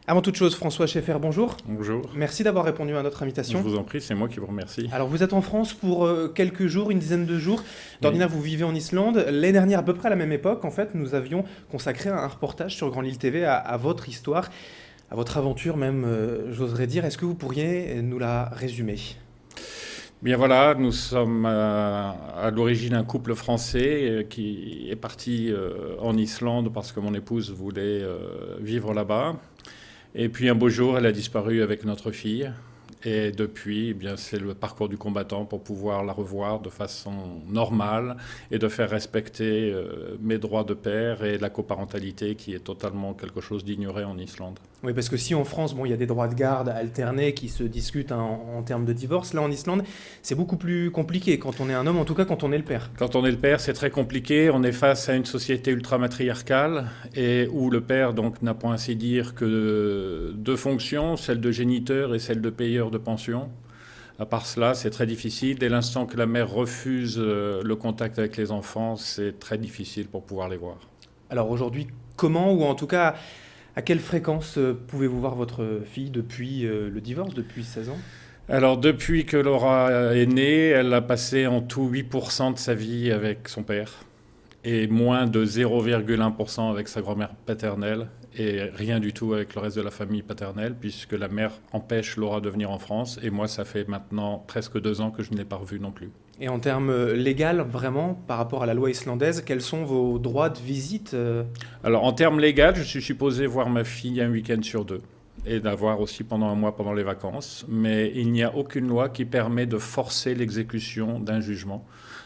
Avant toute chose, François Scheffer, bonjour. Bonjour. Merci d'avoir répondu à notre Je invitation. vous en prie, c'est moi qui vous remercie. Alors, vous êtes en France pour quelques jours, une dizaine de jours. Oui. D'ordinaire, vous vivez en Islande. L'année dernière, à peu près à la même époque, en fait, nous avions consacré un reportage sur Grand Lille TV à votre histoire, à votre aventure même, j'oserais dire. Est-ce que vous pourriez nous la résumer? Bien voilà, nous sommes à l'origine un couple français qui est parti en Islande parce que mon épouse voulait vivre là-bas. Et puis un beau jour, elle a disparu avec notre fille. Et depuis, eh bien, c'est le parcours du combattant pour pouvoir la revoir de façon normale et de faire respecter mes droits de père et la coparentalité qui est totalement quelque chose d'ignoré en Islande. Oui, parce que si en France, bon, il y a des droits de garde alternés qui se discutent en termes de divorce, là en Islande, c'est beaucoup plus compliqué quand on est un homme, en tout cas quand on est le père. Quand on est le père, c'est très compliqué. On est face à une société ultra-matriarcale et où le père donc n'a pour ainsi dire que deux fonctions, celle de géniteur et celle de payeur de pension. À part cela, c'est très difficile. Dès l'instant que la mère refuse le contact avec les enfants, c'est très difficile pour pouvoir les voir. Alors aujourd'hui, comment, ou en tout cas, à quelle fréquence pouvez-vous voir votre fille depuis le divorce, depuis 16 ans? Alors, depuis que Laura est née, elle a passé en tout 8% de sa vie avec son père et moins de 0,1% avec sa grand-mère paternelle et rien du tout avec le reste de la famille paternelle puisque la mère empêche Laura de venir en France et moi, ça fait maintenant presque 2 ans que je ne l'ai pas revue non plus. Et en termes légal, vraiment, par rapport à la loi islandaise, quels sont vos droits de visite Alors, en termes légaux, je suis supposé voir ma fille un week-end sur deux et d'avoir aussi pendant un mois pendant les vacances. Mais il n'y a aucune loi qui permet de forcer l'exécution d'un jugement.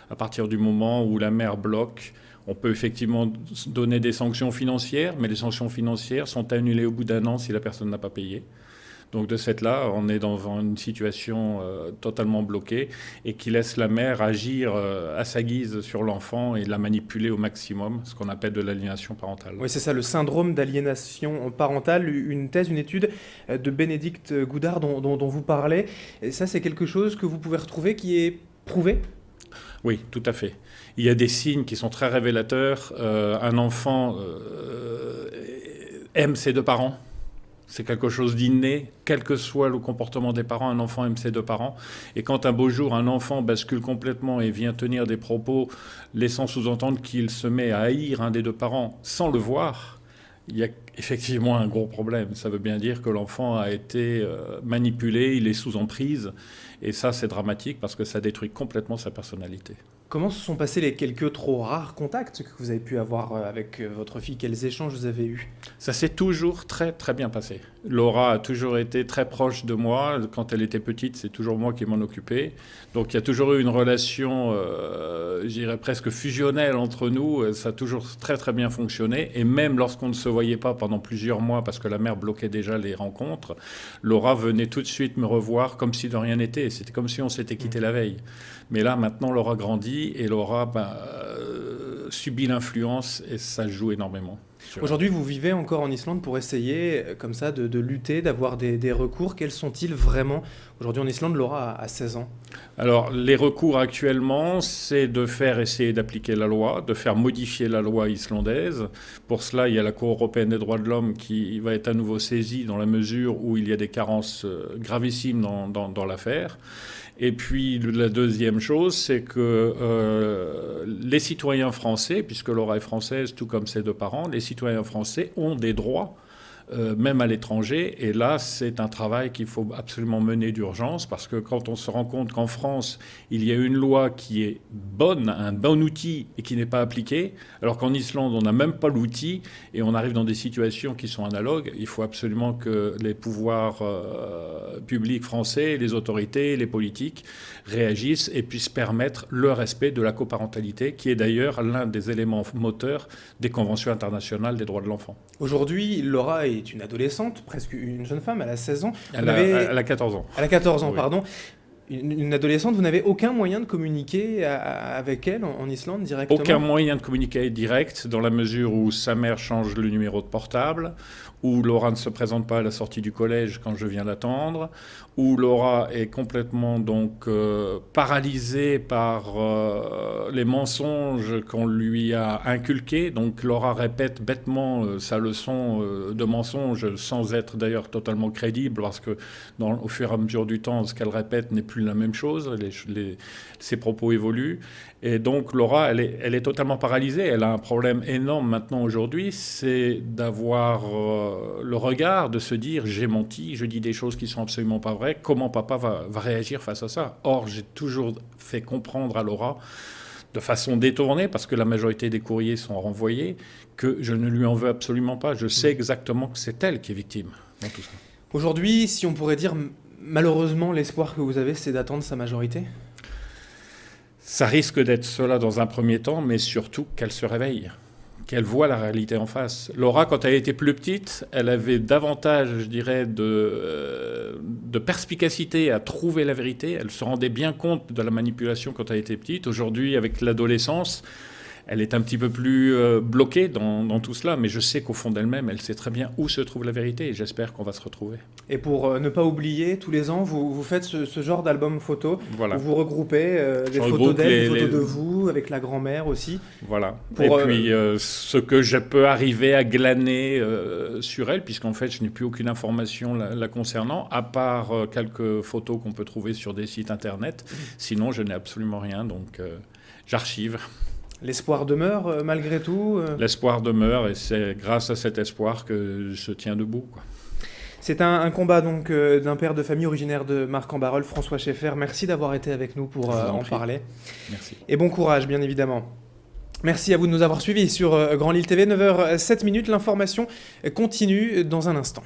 À partir du moment où la mère bloque, on peut effectivement donner des sanctions financières, mais les sanctions financières sont annulées au bout d'un an si la personne n'a pas payé. Donc de ce fait-là, on est dans une situation totalement bloquée et qui laisse la mère agir à sa guise sur l'enfant et la manipuler au maximum, ce qu'on appelle de l'aliénation parentale. Oui, c'est ça, le syndrome d'aliénation parentale, une thèse, une étude de Bénédicte Goudard dont vous parlez. Et ça, c'est quelque chose que vous pouvez retrouver qui est prouvé. Oui, tout à fait. Il y a des signes qui sont très révélateurs. Un enfant aime ses deux parents. C'est quelque chose d'inné, quel que soit le comportement des parents, un enfant aime ses deux parents. Et quand un beau jour, un enfant bascule complètement et vient tenir des propos laissant sous-entendre qu'il se met à haïr un des deux parents sans le voir, il y a effectivement un gros problème. Ça veut bien dire que l'enfant a été manipulé, il est sous emprise. Et ça, c'est dramatique parce que ça détruit complètement sa personnalité. Comment se sont passés les quelques trop rares contacts que vous avez pu avoir avec votre fille? Quels échanges vous avez eus? Ça s'est toujours très très bien passé. Laura a toujours été très proche de moi. Quand elle était petite, c'est toujours moi qui m'en occupais. Donc il y a toujours eu une relation, je dirais presque fusionnelle entre nous. Ça a toujours très très bien fonctionné. Et même lorsqu'on ne se voyait pas pendant plusieurs mois parce que la mère bloquait déjà les rencontres, Laura venait tout de suite me revoir comme si de rien n'était. C'était comme si on s'était quitté la veille. Mais là, maintenant, Laura grandit et Laura subit l'influence et ça joue énormément sur elle. Aujourd'hui, vous vivez encore en Islande pour essayer, comme ça, de lutter, d'avoir des recours. Quels sont-ils vraiment? Aujourd'hui, en Islande, Laura a 16 ans. Alors, les recours actuellement, c'est de faire essayer d'appliquer la loi, de faire modifier la loi islandaise. Pour cela, il y a la Cour européenne des droits de l'homme qui va être à nouveau saisie dans la mesure où il y a des carences gravissimes dans l'affaire. Et puis la deuxième chose, c'est que les citoyens français, puisque Laura est française, tout comme ses deux parents, les citoyens français ont des droits, même à l'étranger. Et là, c'est un travail qu'il faut absolument mener d'urgence, parce que quand on se rend compte qu'en France, il y a une loi qui est bonne, un bon outil, et qui n'est pas appliquée, alors qu'en Islande, on n'a même pas l'outil, et on arrive dans des situations qui sont analogues, il faut absolument que les pouvoirs publics français, les autorités, les politiques réagissent et puissent permettre le respect de la coparentalité, qui est d'ailleurs l'un des éléments moteurs des conventions internationales des droits de l'enfant. Aujourd'hui, Laura est une adolescente, presque une jeune femme, elle a 16 ans. Elle a 14 ans. Elle a 14 ans, Oui. pardon. Une adolescente, vous n'avez aucun moyen de communiquer avec elle en Islande directement? Aucun moyen de communiquer direct, dans la mesure où sa mère change le numéro de portable, où Laura ne se présente pas à la sortie du collège quand je viens l'attendre, où Laura est complètement donc paralysée par les mensonges qu'on lui a inculqués. Donc Laura répète bêtement sa leçon de mensonge sans être d'ailleurs totalement crédible, parce que au fur et à mesure du temps, ce qu'elle répète n'est plus la même chose, ses propos évoluent. Et donc Laura, elle est totalement paralysée. Elle a un problème énorme maintenant aujourd'hui, c'est d'avoir le regard, de se dire j'ai menti, je dis des choses qui sont absolument pas vraies, comment papa va réagir face à ça? Or, j'ai toujours fait comprendre à Laura, de façon détournée, parce que la majorité des courriers sont renvoyés, que je ne lui en veux absolument pas. Je sais exactement que c'est elle qui est victime dans tout ça. Aujourd'hui, si on pourrait dire, malheureusement, l'espoir que vous avez, c'est d'attendre sa majorité? Ça risque d'être cela dans un premier temps, mais surtout qu'elle se réveille, qu'elle voit la réalité en face. Laura, quand elle était plus petite, elle avait davantage, je dirais, de perspicacité à trouver la vérité. Elle se rendait bien compte de la manipulation quand elle était petite. Aujourd'hui, avec l'adolescence, elle est un petit peu plus bloquée dans tout cela, mais je sais qu'au fond d'elle-même, elle sait très bien où se trouve la vérité, et j'espère qu'on va se retrouver. Et pour ne pas oublier, tous les ans, vous faites ce genre d'album photo, voilà. Où vous regroupez des photos d'elle, des photos de vous, avec la grand-mère aussi. Voilà. Et puis, ce que je peux arriver à glaner sur elle, puisqu'en fait, je n'ai plus aucune information la concernant, à part quelques photos qu'on peut trouver sur des sites internet. Sinon, je n'ai absolument rien, donc j'archive. L'espoir demeure malgré tout L'espoir demeure, et c'est grâce à cet espoir que je tiens debout, quoi. C'est un combat donc d'un père de famille originaire de Marc-en-Barœul, François Scheffer. Merci d'avoir été avec nous pour en parler. Merci. Et bon courage, bien évidemment. Merci à vous de nous avoir suivis sur Grand Lille TV, 9h07. L'information continue dans un instant.